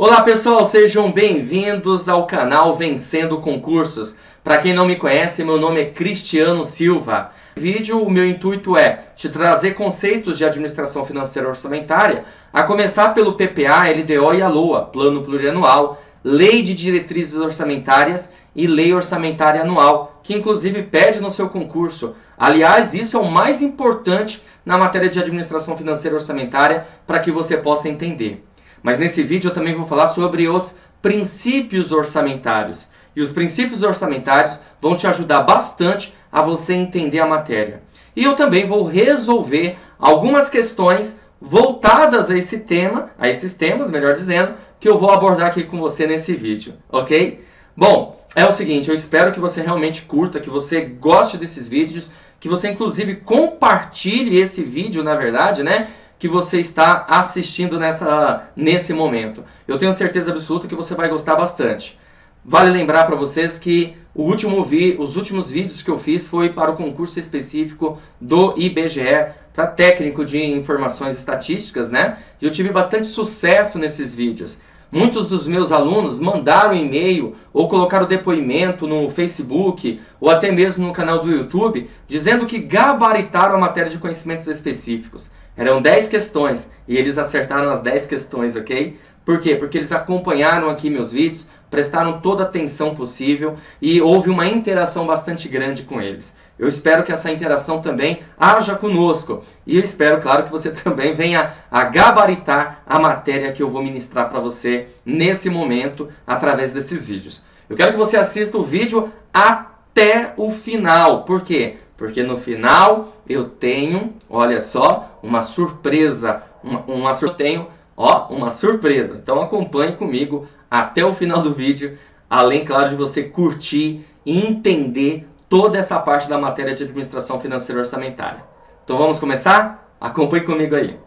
Olá pessoal, sejam bem-vindos ao canal Vencendo Concursos. Para quem não me conhece, meu nome é Cristiano Silva. Nesse vídeo, o meu intuito é te trazer conceitos de administração financeira orçamentária, a começar pelo PPA, LDO e a LOA, Plano Plurianual, Lei de Diretrizes Orçamentárias e Lei Orçamentária Anual, que inclusive pede no seu concurso. Aliás, isso é o mais importante na matéria de administração financeira orçamentária para que você possa entender. Mas nesse vídeo eu também vou falar sobre os princípios orçamentários. E os princípios orçamentários vão te ajudar bastante a você entender a matéria. E eu também vou resolver algumas questões voltadas a esse tema, a esses temas, melhor dizendo, que eu vou abordar aqui com você nesse vídeo, ok? Bom, é o seguinte, eu espero que você realmente curta, que você goste desses vídeos, que você inclusive compartilhe esse vídeo, na verdade, né? Que você está assistindo nesse momento. Eu tenho certeza absoluta que você vai gostar bastante. Vale lembrar para vocês que os últimos vídeos que eu fiz foi para o concurso específico do IBGE, para técnico de informações estatísticas, né? E eu tive bastante sucesso nesses vídeos. Muitos dos meus alunos mandaram e-mail ou colocaram depoimento no Facebook ou até mesmo no canal do YouTube, dizendo que gabaritaram a matéria de conhecimentos específicos. Eram 10 questões e eles acertaram as 10 questões, ok? Por quê? Porque eles acompanharam aqui meus vídeos, prestaram toda a atenção possível e houve uma interação bastante grande com eles. Eu espero que essa interação também haja conosco. E eu espero, claro, que você também venha a gabaritar a matéria que eu vou ministrar para você nesse momento, através desses vídeos. Eu quero que você assista o vídeo até o final. Por quê? Porque no final eu tenho, olha só, uma surpresa. Eu tenho, uma surpresa. Então acompanhe comigo até o final do vídeo. Além, claro, de você curtir e entender toda essa parte da matéria de administração financeira orçamentária. Então vamos começar? Acompanhe comigo aí.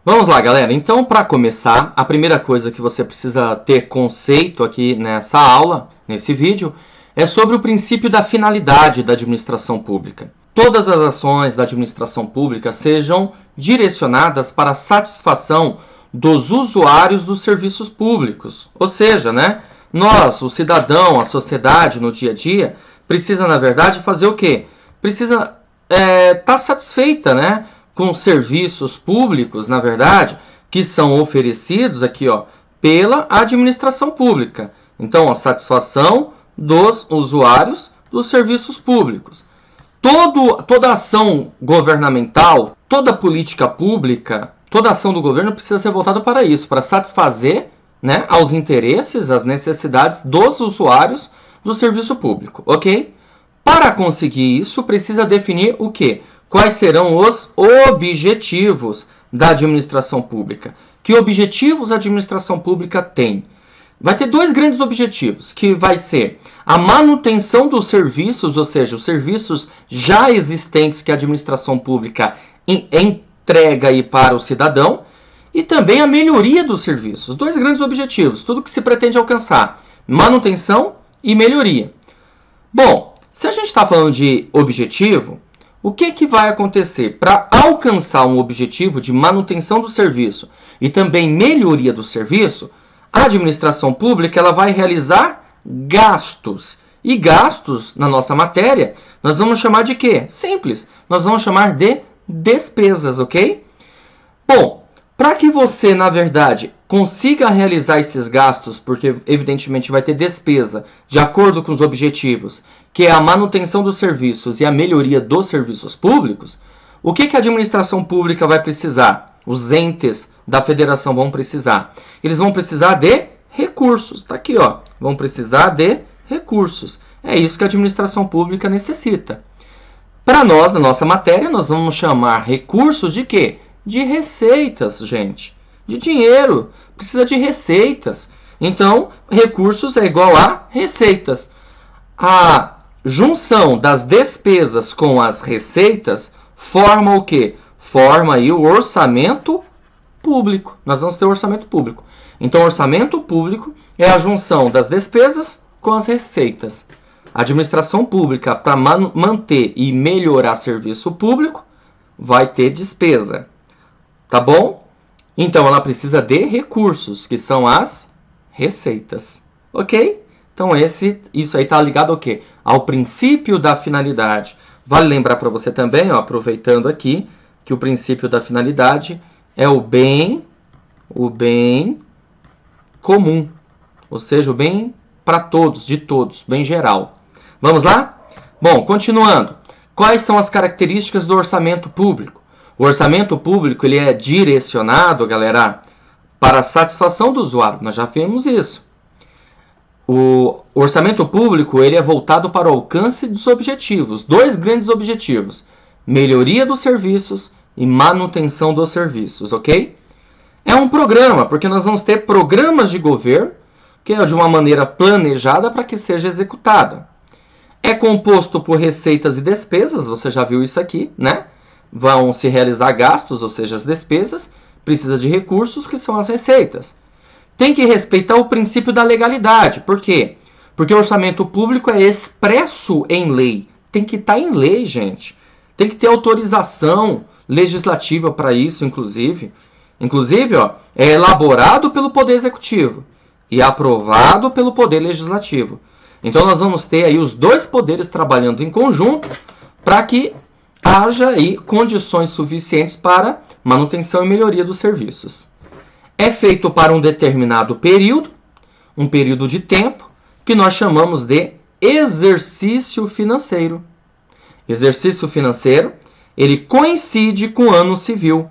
Vamos lá, galera. Então, para começar, a primeira coisa que você precisa ter conceito aqui nessa aula, nesse vídeo, é sobre o princípio da finalidade da administração pública. Todas as ações da administração pública sejam direcionadas para a satisfação dos usuários dos serviços públicos. Ou seja, né, nós, o cidadão, a sociedade no dia a dia, precisa, na verdade, fazer o quê? Precisa estar satisfeita, né, com os serviços públicos, na verdade, que são oferecidos aqui, pela administração pública. Então, a satisfação dos usuários dos serviços públicos. Toda ação governamental, toda política pública, toda ação do governo precisa ser voltada para isso, para satisfazer, né, aos interesses, às necessidades dos usuários do serviço público, ok? Para conseguir isso, precisa definir o quê? Quais serão os objetivos da administração pública? Que objetivos a administração pública tem? Vai ter dois grandes objetivos, que vai ser a manutenção dos serviços, ou seja, os serviços já existentes que a administração pública entrega aí para o cidadão, e também a melhoria dos serviços. Dois grandes objetivos, tudo que se pretende alcançar, manutenção e melhoria. Bom, se a gente está falando de objetivo, o que vai acontecer? Para alcançar um objetivo de manutenção do serviço e também melhoria do serviço, a administração pública ela vai realizar gastos. E gastos, na nossa matéria, nós vamos chamar de quê? Simples. Nós vamos chamar de despesas, ok? Bom, para que você, na verdade, consiga realizar esses gastos, porque evidentemente vai ter despesa de acordo com os objetivos, que é a manutenção dos serviços e a melhoria dos serviços públicos, o que a administração pública vai precisar? Os entes da federação vão precisar. Eles vão precisar de recursos. Está aqui, vão precisar de recursos. É isso que a administração pública necessita. Para nós, na nossa matéria, nós vamos chamar recursos de quê? De receitas, gente. De dinheiro. Precisa de receitas. Então, recursos é igual a receitas. A junção das despesas com as receitas forma o quê? Forma aí o orçamento público. Nós vamos ter o orçamento público. Então, o orçamento público é a junção das despesas com as receitas. A administração pública, para manter e melhorar serviço público, vai ter despesa. Tá bom? Então, ela precisa de recursos, que são as receitas. Ok? Então, isso aí está ligado ao quê? Ao princípio da finalidade. Vale lembrar para você também, ó, aproveitando aqui, que o princípio da finalidade é o bem comum. Ou seja, o bem para todos, de todos, bem geral. Vamos lá? Bom, continuando. Quais são as características do orçamento público? O orçamento público ele é direcionado, galera, para a satisfação do usuário. Nós já vimos isso. O orçamento público ele é voltado para o alcance dos objetivos. Dois grandes objetivos. Melhoria dos serviços e manutenção dos serviços, ok? É um programa, porque nós vamos ter programas de governo, que é de uma maneira planejada para que seja executada. É composto por receitas e despesas, você já viu isso aqui, né? Vão se realizar gastos, ou seja, as despesas, precisa de recursos, que são as receitas. Tem que respeitar o princípio da legalidade. Por quê? Porque o orçamento público é expresso em lei. Tem que estar em lei, gente. Tem que ter autorização legislativa para isso, inclusive. Inclusive, ó, é elaborado pelo Poder Executivo e aprovado pelo Poder Legislativo. Então, nós vamos ter aí os dois poderes trabalhando em conjunto para que haja aí condições suficientes para manutenção e melhoria dos serviços. É feito para um determinado período, um período de tempo, que nós chamamos de exercício financeiro. Exercício financeiro, ele coincide com o ano civil.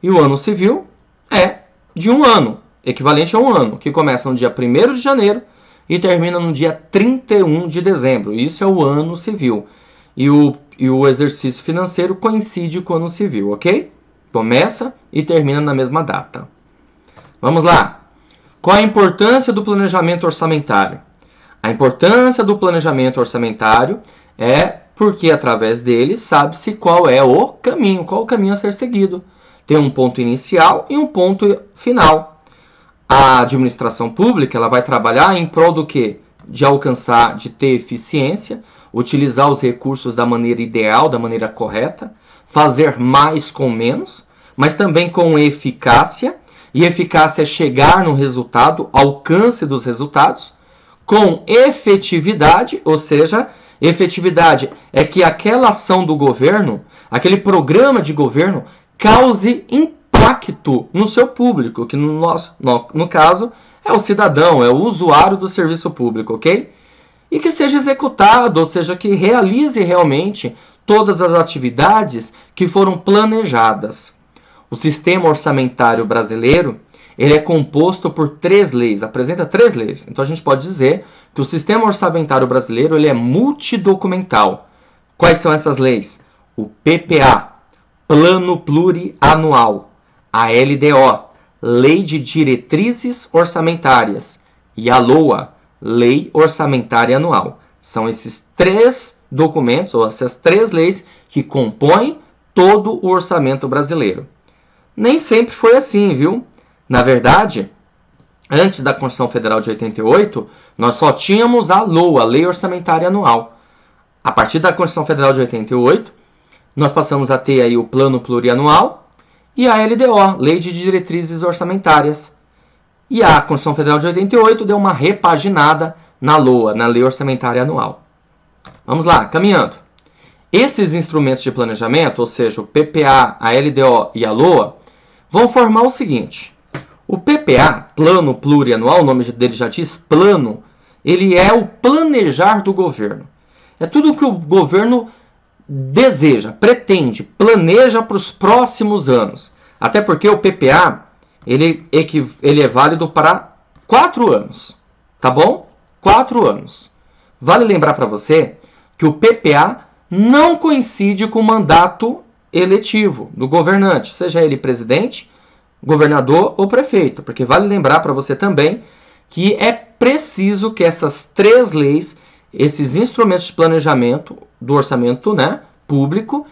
E o ano civil é de um ano, equivalente a um ano, que começa no dia 1º de janeiro e termina no dia 31 de dezembro. Isso é o ano civil. E o exercício financeiro coincide com o ano civil, ok? Começa e termina na mesma data. Vamos lá. Qual a importância do planejamento orçamentário? A importância do planejamento orçamentário é porque através dele sabe-se qual é o caminho a ser seguido. Tem um ponto inicial e um ponto final. A administração pública ela vai trabalhar em prol do quê? De alcançar, de ter eficiência, utilizar os recursos da maneira ideal, da maneira correta, fazer mais com menos, mas também com eficácia. E eficácia é chegar no resultado, alcance dos resultados, com efetividade, ou seja, efetividade é que aquela ação do governo, aquele programa de governo, cause impacto no seu público, que no caso é o cidadão, é o usuário do serviço público, ok? E que seja executado, ou seja, que realize realmente todas as atividades que foram planejadas. O sistema orçamentário brasileiro ele é composto por 3 leis, apresenta 3 leis. Então a gente pode dizer que o sistema orçamentário brasileiro ele é multidocumental. Quais são essas leis? O PPA, Plano Plurianual, a LDO, Lei de Diretrizes Orçamentárias, e a LOA, Lei Orçamentária Anual. São esses 3 documentos, ou essas 3 leis que compõem todo o orçamento brasileiro. Nem sempre foi assim, viu? Na verdade, antes da Constituição Federal de 88, nós só tínhamos a LOA, Lei Orçamentária Anual. A partir da Constituição Federal de 88, nós passamos a ter aí o Plano Plurianual e a LDO, Lei de Diretrizes Orçamentárias. E a Constituição Federal de 88 deu uma repaginada na LOA, na Lei Orçamentária Anual. Vamos lá, caminhando. Esses instrumentos de planejamento, ou seja, o PPA, a LDO e a LOA, vão formar o seguinte. O PPA, Plano Plurianual, o nome dele já diz plano, ele é o planejar do governo. É tudo que o governo deseja, pretende, planeja para os próximos anos. Até porque o PPA ele é válido para 4 anos. Tá bom? 4 anos. Vale lembrar para você que o PPA não coincide com o mandato eletivo do governante, seja ele presidente, governador ou prefeito, porque vale lembrar para você também que é preciso que essas 3 leis, esses instrumentos de planejamento do orçamento, né, público,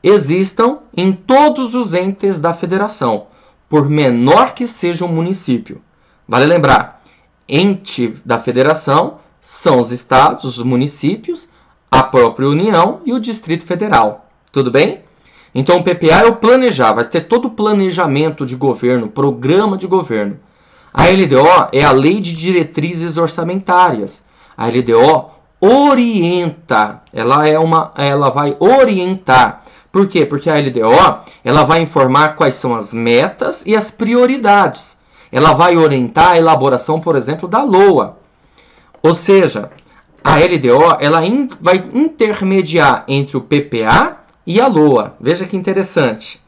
existam em todos os entes da federação, por menor que seja o município. Vale lembrar, ente da federação são os estados, os municípios, a própria União e o Distrito Federal. Tudo bem? Então o PPA é o planejar, vai ter todo o planejamento de governo, programa de governo. A LDO é a Lei de Diretrizes Orçamentárias. A LDO orienta, ela vai orientar. Por quê? Porque a LDO ela vai informar quais são as metas e as prioridades. Ela vai orientar a elaboração, por exemplo, da LOA. Ou seja, a LDO ela vai intermediar entre o PPA e a LOA. Veja que interessante.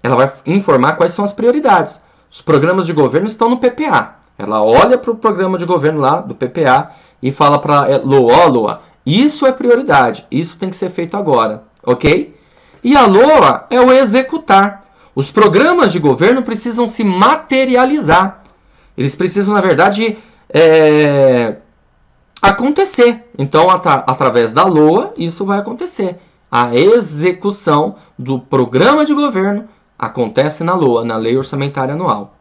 Ela vai informar quais são as prioridades. Os programas de governo estão no PPA. Ela olha para o programa de governo lá do PPA e fala para a LOA, LOA, isso é prioridade, isso tem que ser feito agora, ok? E a LOA é o executar. Os programas de governo precisam se materializar. Eles precisam, na verdade, acontecer. Então, através da LOA, isso vai acontecer. A execução do programa de governo acontece na LOA, na Lei Orçamentária Anual.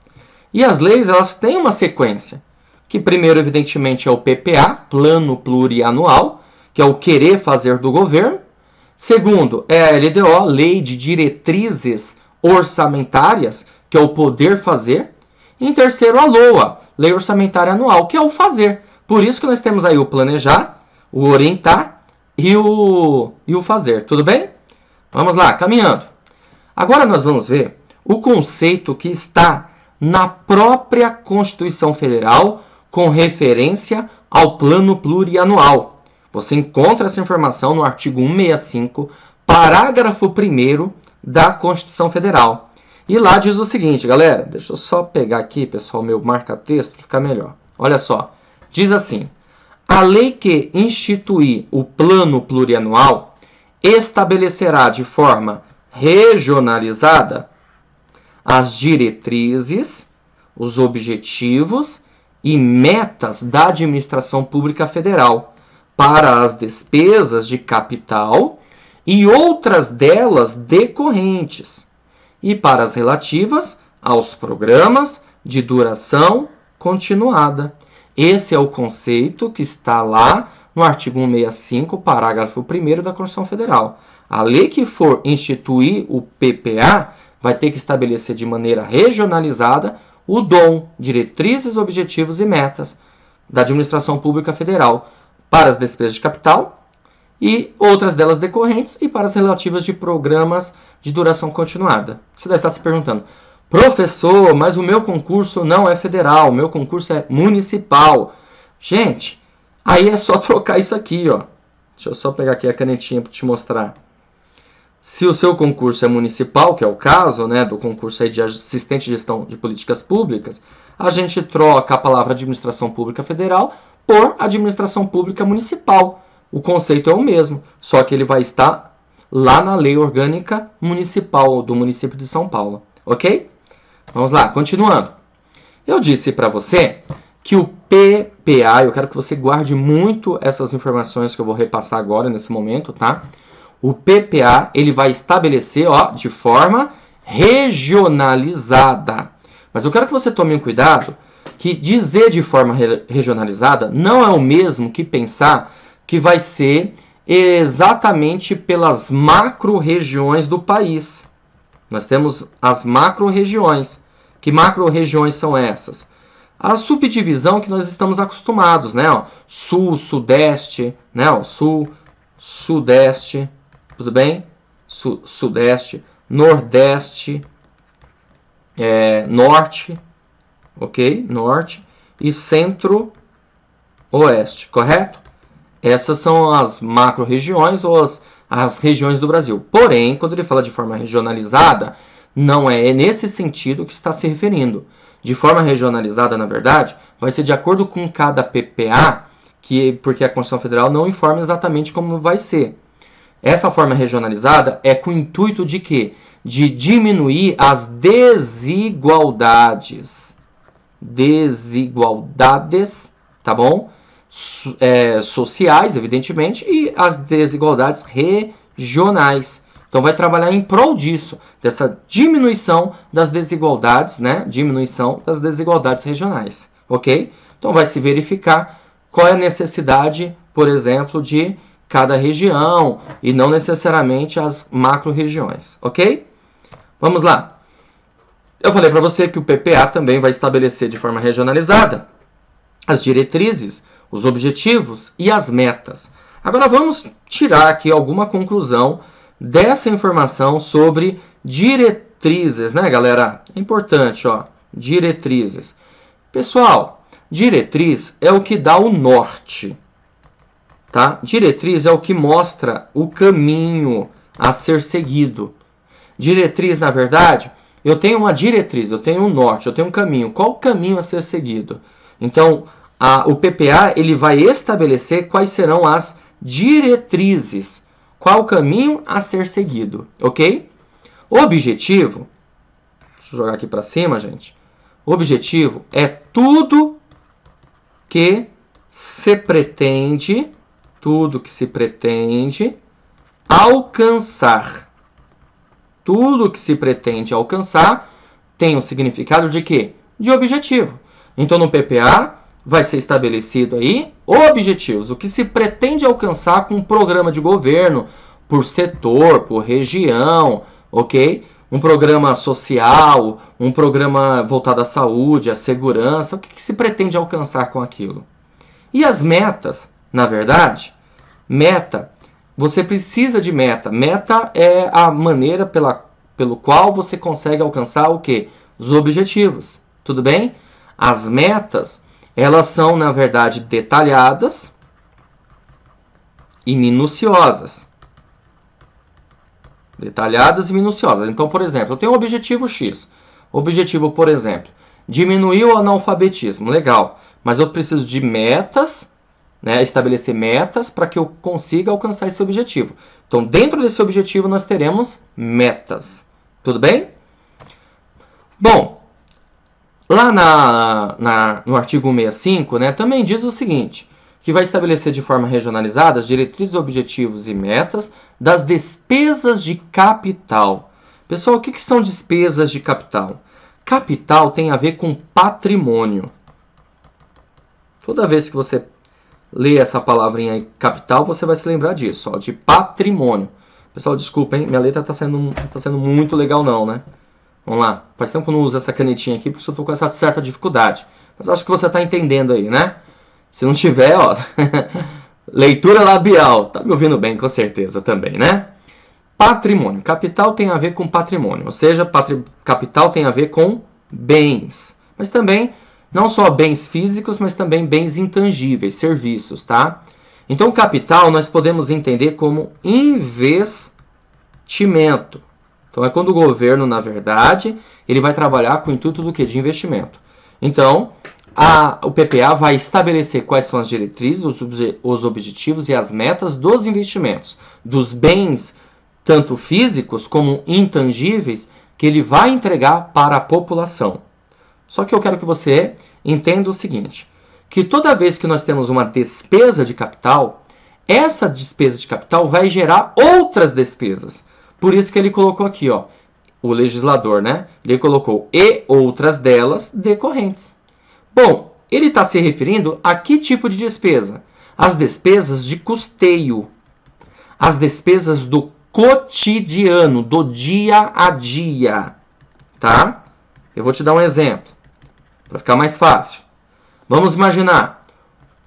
E as leis, elas têm uma sequência, que primeiro, evidentemente, é o PPA, Plano Plurianual, que é o querer fazer do governo. Segundo, é a LDO, Lei de Diretrizes Orçamentárias, que é o poder fazer. E em terceiro, a LOA, Lei Orçamentária Anual, que é o fazer. Por isso que nós temos aí o planejar, o orientar e o fazer. Tudo bem? Vamos lá, caminhando. Agora nós vamos ver o conceito que está na própria Constituição Federal com referência ao Plano Plurianual. Você encontra essa informação no artigo 165, parágrafo 1º da Constituição Federal. E lá diz o seguinte, galera, deixa eu só pegar aqui, pessoal, meu marca-texto para ficar melhor. Olha só, diz assim, a lei que instituir o Plano Plurianual estabelecerá de forma regionalizada as diretrizes, os objetivos e metas da administração pública federal para as despesas de capital e outras delas decorrentes, e para as relativas aos programas de duração continuada. Esse é o conceito que está lá no artigo 165, parágrafo 1º da Constituição Federal. A lei que for instituir o PPA vai ter que estabelecer de maneira regionalizada o DOM, diretrizes, objetivos e metas da administração pública federal para as despesas de capital e outras delas decorrentes e para as relativas de programas de duração continuada. Você deve estar se perguntando, professor, mas o meu concurso não é federal, o meu concurso é municipal. Gente, aí é só trocar isso aqui, ó. Deixa eu só pegar aqui a canetinha para te mostrar. Se o seu concurso é municipal, que é o caso, né, do concurso aí de assistente de gestão de políticas públicas, a gente troca a palavra administração pública federal por administração pública municipal. O conceito é o mesmo, só que ele vai estar lá na lei orgânica municipal do município de São Paulo, ok? Vamos lá, continuando. Eu disse para você que o PPA, eu quero que você guarde muito essas informações que eu vou repassar agora, nesse momento, tá? O PPA, ele vai estabelecer, ó, de forma regionalizada. Mas eu quero que você tome um cuidado, que dizer de forma regionalizada não é o mesmo que pensar que vai ser exatamente pelas macro-regiões do país. Nós temos as macro-regiões. Que macro-regiões são essas? A subdivisão que nós estamos acostumados, né? Ó, sul, sudeste, né? Ó, sul, sudeste, tudo bem? Sudeste, nordeste, norte, ok? Norte e centro-oeste, correto? Essas são as macro-regiões ou as regiões do Brasil. Porém, quando ele fala de forma regionalizada, não é nesse sentido que está se referindo. De forma regionalizada, na verdade, vai ser de acordo com cada PPA, porque a Constituição Federal não informa exatamente como vai ser. Essa forma regionalizada é com o intuito de quê? De diminuir as desigualdades. Desigualdades, tá bom? Sociais, evidentemente, e as desigualdades regionais. Então, vai trabalhar em prol disso, dessa diminuição das desigualdades, né? Diminuição das desigualdades regionais, ok? Então, vai se verificar qual é a necessidade, por exemplo, de cada região e não necessariamente as macro-regiões, ok? Vamos lá. Eu falei para você que o PPA também vai estabelecer de forma regionalizada as diretrizes, os objetivos e as metas. Agora vamos tirar aqui alguma conclusão dessa informação sobre diretrizes, né, galera? É importante, ó, diretrizes. Pessoal, diretriz é o que dá o norte, tá? Diretriz é o que mostra o caminho a ser seguido. Diretriz, na verdade, eu tenho uma diretriz, eu tenho um norte, eu tenho um caminho. Qual o caminho a ser seguido? Então, o PPA ele vai estabelecer quais serão as diretrizes. Qual o caminho a ser seguido, ok? O objetivo, deixa eu jogar aqui para cima, gente. O objetivo é tudo que se pretende alcançar. Tudo que se pretende alcançar tem o significado de quê? De objetivo. Então, no PPA, vai ser estabelecido aí objetivos. O que se pretende alcançar com um programa de governo, por setor, por região, ok? Um programa social, um programa voltado à saúde, à segurança. O que se pretende alcançar com aquilo? E as metas, na verdade, meta, você precisa de meta. Meta é a maneira pelo qual você consegue alcançar o quê? Os objetivos. Tudo bem? As metas, elas são, na verdade, detalhadas e minuciosas. Detalhadas e minuciosas. Então, por exemplo, eu tenho um objetivo X. Objetivo, por exemplo, diminuir o analfabetismo. Legal. Mas eu preciso de metas, né, estabelecer metas para que eu consiga alcançar esse objetivo. Então, dentro desse objetivo, nós teremos metas. Tudo bem? Bom, lá no artigo 165, né, também diz o seguinte, que vai estabelecer de forma regionalizada as diretrizes, objetivos e metas das despesas de capital. Pessoal, o que são despesas de capital? Capital tem a ver com patrimônio. Toda vez que você lê essa palavrinha aí, capital, você vai se lembrar disso, ó, de patrimônio. Pessoal, desculpa, hein? Minha letra tá sendo muito legal não, né? Vamos lá. Faz tempo que eu não uso essa canetinha aqui, porque eu tô com essa certa dificuldade. Mas acho que você tá entendendo aí, né? Se não tiver, ó, leitura labial. Tá me ouvindo bem, com certeza também, né? Patrimônio. Capital tem a ver com patrimônio, ou seja, capital tem a ver com bens. Mas também, não só bens físicos, mas também bens intangíveis, serviços, tá? Então, capital nós podemos entender como investimento. Então, é quando o governo, na verdade, ele vai trabalhar com o intuito do quê? De investimento. Então, o PPA vai estabelecer quais são as diretrizes, os objetivos e as metas dos investimentos, dos bens, tanto físicos como intangíveis, que ele vai entregar para a população. Só que eu quero que você entenda o seguinte, que toda vez que nós temos uma despesa de capital, essa despesa de capital vai gerar outras despesas. Por isso que ele colocou aqui, ó, o legislador, né? Ele colocou e outras delas decorrentes. Bom, ele está se referindo a que tipo de despesa? As despesas de custeio, as despesas do cotidiano, do dia a dia, tá? Eu vou te dar um exemplo, para ficar mais fácil. Vamos imaginar,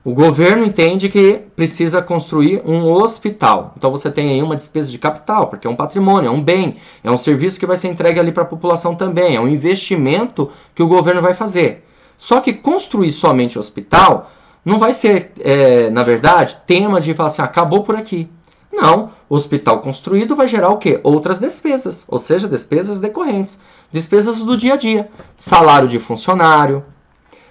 o governo entende que precisa construir um hospital. Então você tem aí uma despesa de capital, porque é um patrimônio, é um bem, é um serviço que vai ser entregue ali para a população também, é um investimento que o governo vai fazer. Só que construir somente hospital não vai ser, na verdade, tema de falar assim, acabou por aqui. Não, o hospital construído vai gerar o quê? Outras despesas, ou seja, despesas decorrentes, despesas do dia a dia, salário de funcionário,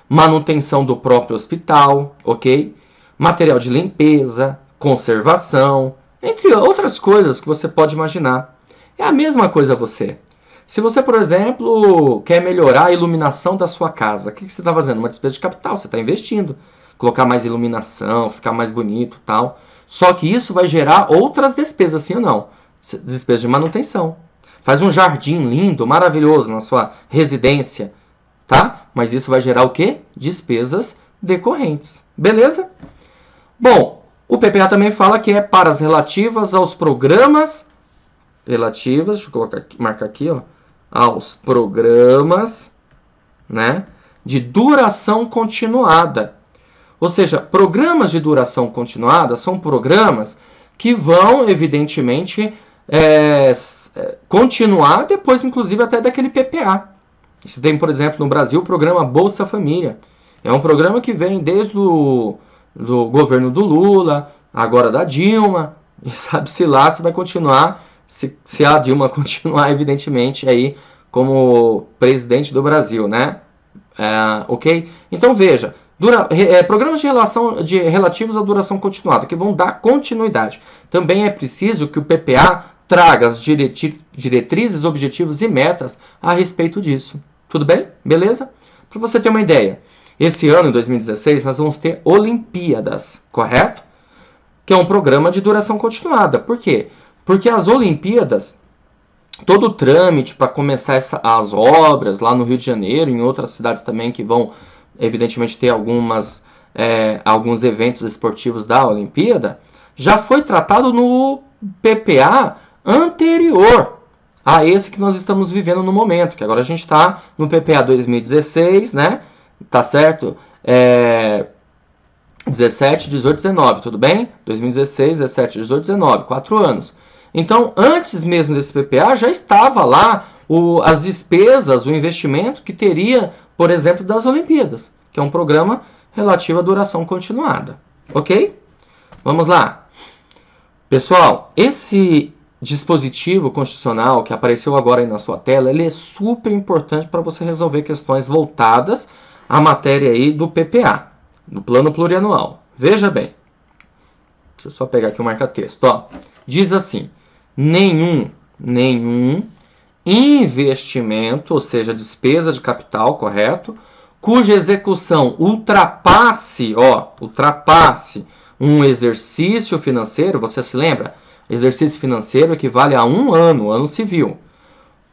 manutenção do próprio hospital, ok? Material de limpeza, conservação, entre outras coisas que você pode imaginar. É a mesma coisa você. Se você, por exemplo, quer melhorar a iluminação da sua casa, o que você está fazendo? Uma despesa de capital, você está investindo. Colocar mais iluminação, ficar mais bonito e tal. Só que isso vai gerar outras despesas, sim ou não? Despesas de manutenção. Faz um jardim lindo, maravilhoso na sua residência, tá? Mas isso vai gerar o quê? Despesas decorrentes. Beleza? Bom, O PPA também fala que é para as relativas aos programas, deixa eu marcar aqui, ó, aos programas, né, de duração continuada. Ou seja, programas de duração continuada são programas que vão, evidentemente, continuar depois, inclusive, até daquele PPA. Você tem, por exemplo, no Brasil, o programa Bolsa Família. É um programa que vem desde o do governo do Lula, agora da Dilma, e sabe-se lá se vai continuar, se a Dilma continuar, evidentemente, aí como presidente do Brasil, né? Ok? Então, veja, programas relativos à duração continuada, que vão dar continuidade. Também é preciso que o PPA traga as diretrizes, objetivos e metas a respeito disso. Tudo bem? Beleza? Para você ter uma ideia, esse ano, em 2016, nós vamos ter Olimpíadas, correto? Que é um programa de duração continuada. Por quê? Porque as Olimpíadas, todo o trâmite para começar as obras lá no Rio de Janeiro, em outras cidades também que vão, evidentemente, ter alguns eventos esportivos da Olimpíada, já foi tratado no PPA anterior a esse que nós estamos vivendo no momento, que agora a gente está no PPA 2016, né? Tá certo? 17, 18, 19, tudo bem? 2016, 17, 18, 19, 4 anos. Então, antes mesmo desse PPA, já estava lá as despesas, o investimento que teria, por exemplo, das Olimpíadas, que é um programa relativo à duração continuada. Ok? Vamos lá. Pessoal, esse dispositivo constitucional que apareceu agora aí na sua tela, ele é super importante para você resolver questões voltadas à matéria aí do PPA, do Plano Plurianual. Veja bem. Deixa eu só pegar aqui o marca-texto. Diz assim: nenhum investimento, ou seja, despesa de capital, correto, cuja execução ultrapasse um exercício financeiro, você se lembra? Exercício financeiro equivale a um ano civil.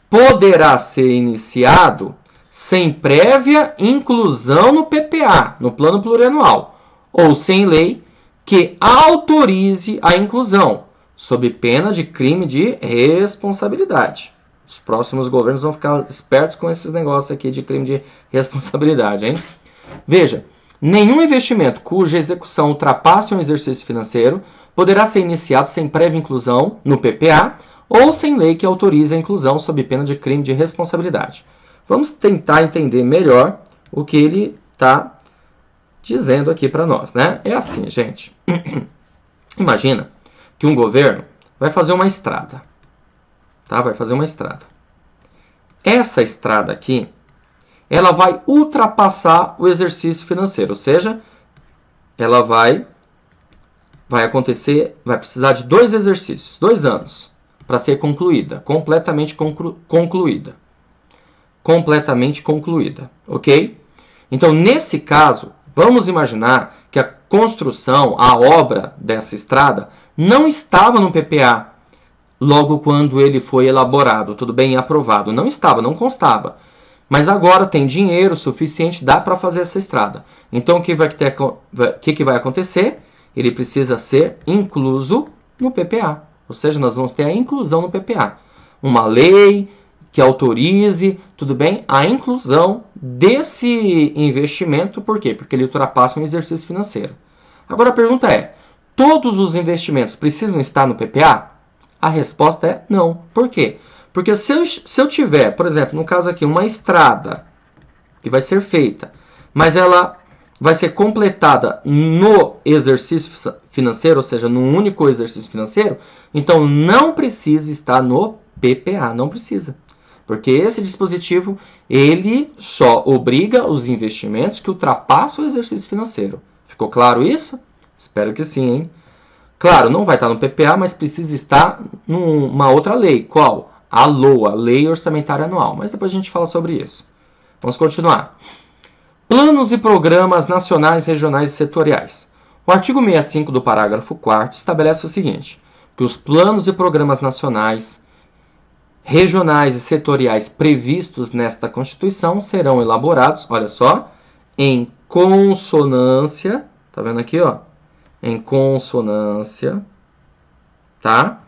Poderá ser iniciado sem prévia inclusão no PPA, no Plano Plurianual, ou sem lei que autorize a inclusão, sob pena de crime de responsabilidade. Os próximos governos vão ficar espertos com esses negócios aqui de crime de responsabilidade, hein? Veja, nenhum investimento cuja execução ultrapasse um exercício financeiro poderá ser iniciado sem prévia inclusão no PPA ou sem lei que autorize a inclusão sob pena de crime de responsabilidade. Vamos tentar entender melhor o que ele está dizendo aqui para nós, né? É assim, gente. Imagina que um governo vai fazer uma estrada, tá? Vai fazer uma estrada. Essa estrada aqui, ela vai ultrapassar o exercício financeiro, ou seja, ela vai precisar de 2 exercícios, 2 anos, para ser concluída, completamente concluída. Completamente concluída, ok? Então, nesse caso, vamos imaginar que a construção, a obra dessa estrada, não estava no PPA logo quando ele foi elaborado, tudo bem, aprovado. Não estava, não constava. Mas agora tem dinheiro suficiente, dá para fazer essa estrada. Então, o que vai acontecer? Ele precisa ser incluso no PPA. Ou seja, nós vamos ter a inclusão no PPA. Uma lei que autorize, tudo bem, a inclusão desse investimento. Por quê? Porque ele ultrapassa um exercício financeiro. Agora a pergunta é, todos os investimentos precisam estar no PPA? A resposta é não. Por quê? Porque se eu tiver, por exemplo, no caso aqui, uma estrada que vai ser feita, mas ela vai ser completada no exercício financeiro, ou seja, num único exercício financeiro, então não precisa estar no PPA, não precisa. Porque esse dispositivo, ele só obriga os investimentos que ultrapassam o exercício financeiro. Ficou claro isso? Espero que sim, hein? Claro, não vai estar no PPA, mas precisa estar numa outra lei. Qual? A LOA, Lei Orçamentária Anual. Mas depois a gente fala sobre isso. Vamos continuar. Planos e programas nacionais, regionais e setoriais. O artigo 65 do parágrafo 4º estabelece o seguinte, que os planos e programas nacionais, regionais e setoriais previstos nesta Constituição serão elaborados, olha só, em consonância, tá vendo aqui, ó? em consonância, tá?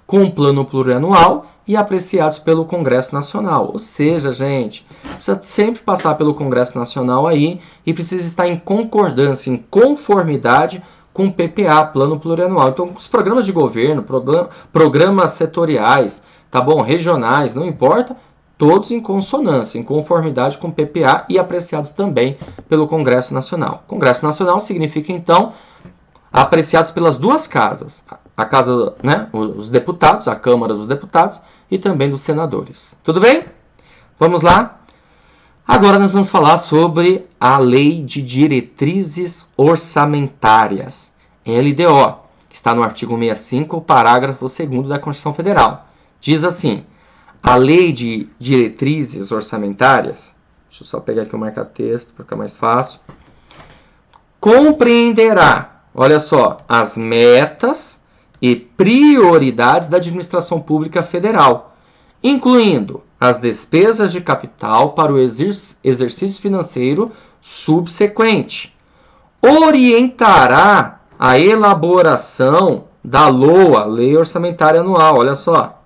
Com o plano plurianual e apreciados pelo Congresso Nacional. Ou seja, gente, precisa sempre passar pelo Congresso Nacional aí e precisa estar em concordância, em conformidade com o PPA, Plano Plurianual. Então, os programas de governo, programas setoriais, tá bom? Regionais, não importa, todos em consonância, em conformidade com o PPA e apreciados também pelo Congresso Nacional. Congresso Nacional significa, então, apreciados pelas duas casas, a casa, né, os deputados, a Câmara dos Deputados e também dos senadores. Tudo bem? Vamos lá? Agora nós vamos falar sobre a Lei de Diretrizes Orçamentárias, LDO, que está no artigo 65, parágrafo 2º da Constituição Federal. Diz assim: a Lei de Diretrizes Orçamentárias, deixa eu só pegar aqui o marca-texto para ficar mais fácil, compreenderá, olha só, as metas e prioridades da administração pública federal, incluindo as despesas de capital para o exercício financeiro subsequente. Orientará a elaboração da LOA, Lei Orçamentária Anual, olha só.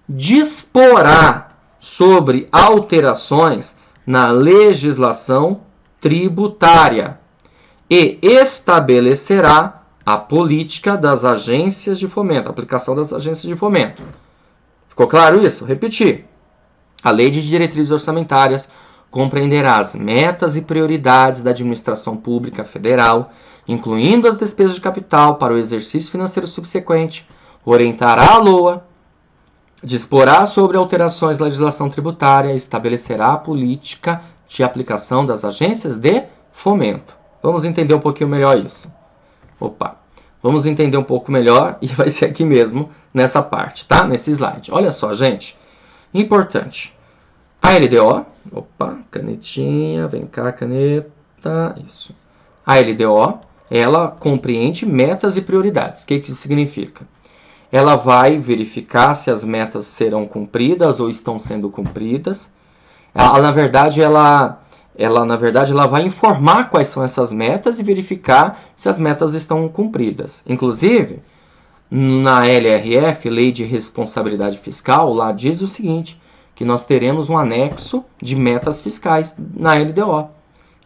Disporá sobre alterações na legislação tributária e estabelecerá a política das agências de fomento, a aplicação das agências de fomento. Ficou claro isso? Repetir. A Lei de Diretrizes Orçamentárias compreenderá as metas e prioridades da administração pública federal, incluindo as despesas de capital para o exercício financeiro subsequente, orientará a LOA, disporá sobre alterações na legislação tributária e estabelecerá a política de aplicação das agências de fomento. Vamos entender um pouquinho melhor isso. Vamos entender um pouco melhor e vai ser aqui mesmo nessa parte, tá? Nesse slide. Olha só, gente. Importante. A LDO, canetinha, vem cá, caneta, isso. A LDO, ela compreende metas e prioridades. O que isso significa? Ela vai verificar se as metas serão cumpridas ou estão sendo cumpridas. Na verdade, ela vai informar quais são essas metas e verificar se as metas estão cumpridas. Inclusive, na LRF, Lei de Responsabilidade Fiscal, lá diz o seguinte, que nós teremos um anexo de metas fiscais na LDO,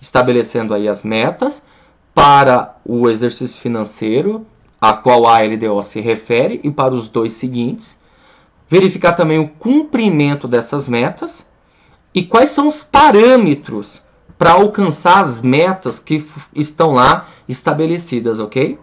estabelecendo aí as metas para o exercício financeiro, a qual a LDO se refere, e para os dois seguintes, verificar também o cumprimento dessas metas e quais são os parâmetros para alcançar as metas que estão lá estabelecidas, ok?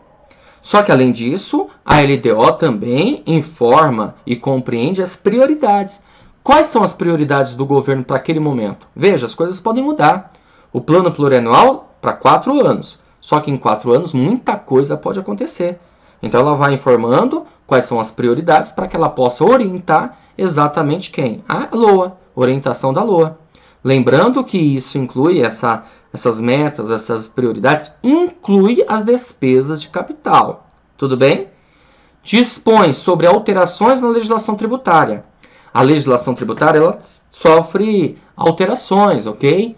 Só que, além disso, a LDO também informa e compreende as prioridades. Quais são as prioridades do governo para aquele momento? Veja, as coisas podem mudar. O plano plurianual para 4 anos. Só que em 4 anos muita coisa pode acontecer. Então ela vai informando quais são as prioridades para que ela possa orientar exatamente quem? A LOA, orientação da LOA. Lembrando que isso inclui essas metas, essas prioridades, inclui as despesas de capital. Tudo bem? Dispõe sobre alterações na legislação tributária. A legislação tributária ela sofre alterações, ok?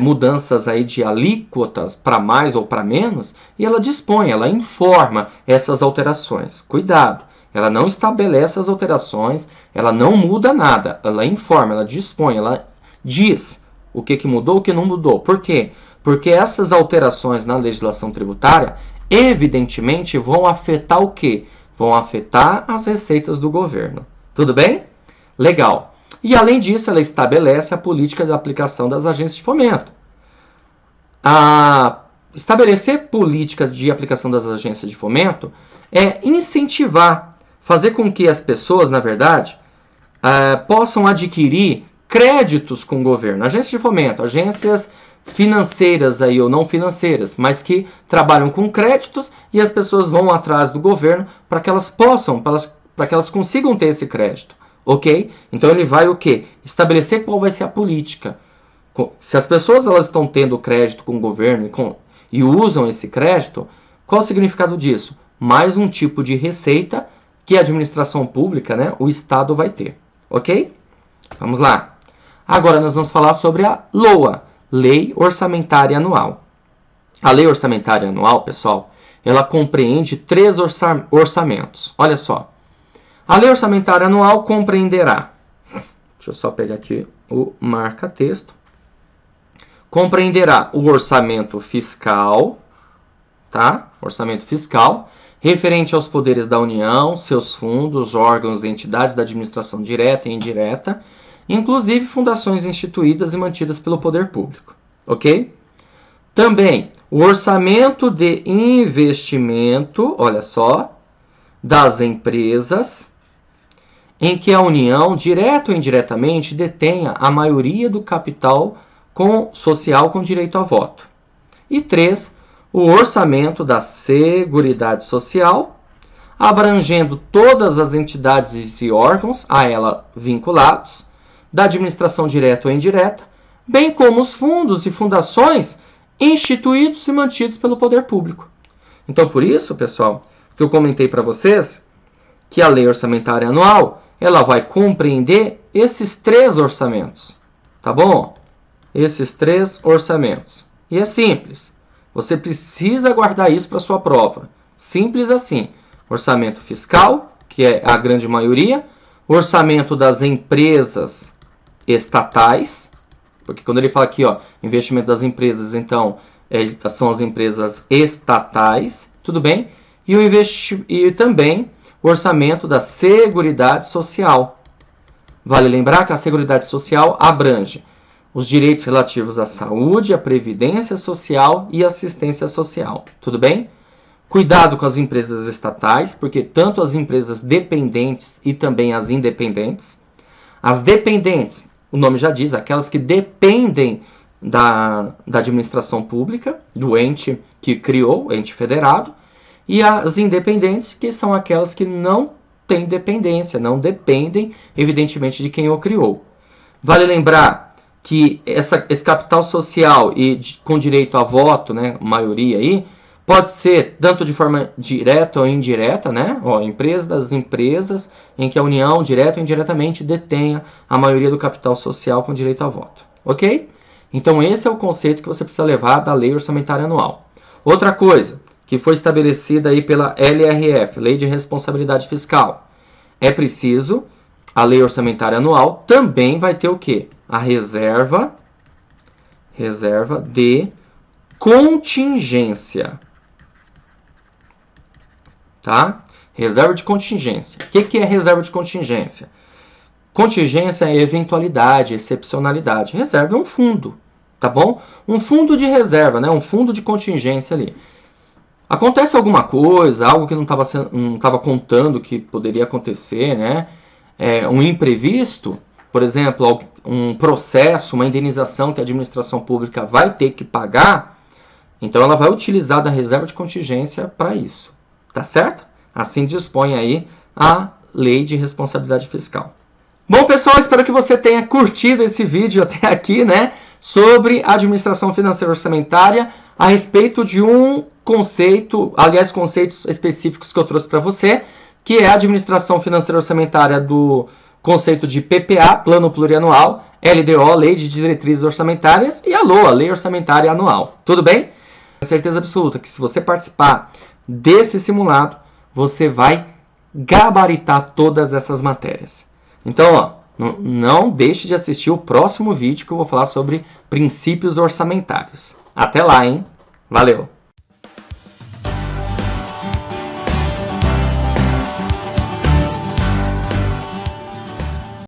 Mudanças aí de alíquotas para mais ou para menos, e ela dispõe, ela informa essas alterações. Cuidado, ela não estabelece as alterações, ela não muda nada, ela informa, ela dispõe, ela diz o que mudou, o que não mudou. Por quê? Porque essas alterações na legislação tributária, evidentemente, vão afetar o quê? Vão afetar as receitas do governo. Tudo bem? Legal. E, além disso, ela estabelece a política de aplicação das agências de fomento. Estabelecer política de aplicação das agências de fomento é incentivar, fazer com que as pessoas, na verdade, possam adquirir créditos com o governo. Agências de fomento, agências financeiras aí, ou não financeiras, mas que trabalham com créditos e as pessoas vão atrás do governo para que elas possam, para que elas consigam ter esse crédito. Ok? Então ele vai o quê? Estabelecer qual vai ser a política. Se as pessoas elas estão tendo crédito com o governo e usam esse crédito, qual o significado disso? Mais um tipo de receita que a administração pública, né, o Estado vai ter. Ok? Vamos lá. Agora nós vamos falar sobre a LOA, Lei Orçamentária Anual. A Lei Orçamentária Anual, pessoal, ela compreende 3 orçamentos. Olha só. A lei orçamentária anual compreenderá, deixa eu só pegar aqui o marca-texto, compreenderá o orçamento fiscal, tá? Orçamento fiscal, referente aos poderes da União, seus fundos, órgãos e entidades da administração direta e indireta, inclusive fundações instituídas e mantidas pelo poder público, ok? Também o orçamento de investimento, olha só, das empresas em que a União, direto ou indiretamente, detenha a maioria do capital social com direito a voto. E 3, o orçamento da Seguridade Social, abrangendo todas as entidades e órgãos a ela vinculados, da administração direta ou indireta, bem como os fundos e fundações instituídos e mantidos pelo poder público. Então, por isso, pessoal, que eu comentei para vocês que a lei orçamentária anual ela vai compreender esses 3 orçamentos, tá bom? Esses 3 orçamentos. E é simples. Você precisa guardar isso para sua prova. Simples assim. Orçamento fiscal, que é a grande maioria. Orçamento das empresas estatais. Porque quando ele fala aqui, ó, investimento das empresas, então, são as empresas estatais. Tudo bem? E também o orçamento da Seguridade Social. Vale lembrar que a Seguridade Social abrange os direitos relativos à saúde, à previdência social e assistência social. Tudo bem? Cuidado com as empresas estatais, porque tanto as empresas dependentes e também as independentes. As dependentes, o nome já diz, aquelas que dependem da administração pública, do ente que criou, o ente federado. E as independentes, que são aquelas que não têm dependência, não dependem, evidentemente, de quem o criou. Vale lembrar que esse capital social com direito a voto, né, maioria aí, pode ser tanto de forma direta ou indireta, né? Ó, empresa das empresas em que a União, direta ou indiretamente, detenha a maioria do capital social com direito a voto. Ok? Então, esse é o conceito que você precisa levar da Lei Orçamentária Anual. Outra coisa que foi estabelecida aí pela LRF, Lei de Responsabilidade Fiscal. É preciso, a Lei Orçamentária Anual também vai ter o quê? A reserva de contingência. Tá? Reserva de contingência. O que é reserva de contingência? Contingência é eventualidade, excepcionalidade. Reserva é um fundo, tá bom? Um fundo de reserva, né? Um fundo de contingência ali. Acontece alguma coisa, algo que não estava contando que poderia acontecer, né? Um imprevisto, por exemplo, um processo, uma indenização que a administração pública vai ter que pagar, então ela vai utilizar da reserva de contingência para isso, tá certo? Assim dispõe aí a Lei de Responsabilidade Fiscal. Bom, pessoal, espero que você tenha curtido esse vídeo até aqui, né? Sobre administração financeira orçamentária, a respeito de um conceito, aliás, conceitos específicos que eu trouxe para você, que é a administração financeira orçamentária do conceito de PPA, Plano Plurianual, LDO, Lei de Diretrizes Orçamentárias, e a LOA, Lei Orçamentária Anual. Tudo bem? Tenho certeza absoluta que se você participar desse simulado, você vai gabaritar todas essas matérias. Então, ó, não deixe de assistir o próximo vídeo que eu vou falar sobre princípios orçamentários. Até lá, hein? Valeu!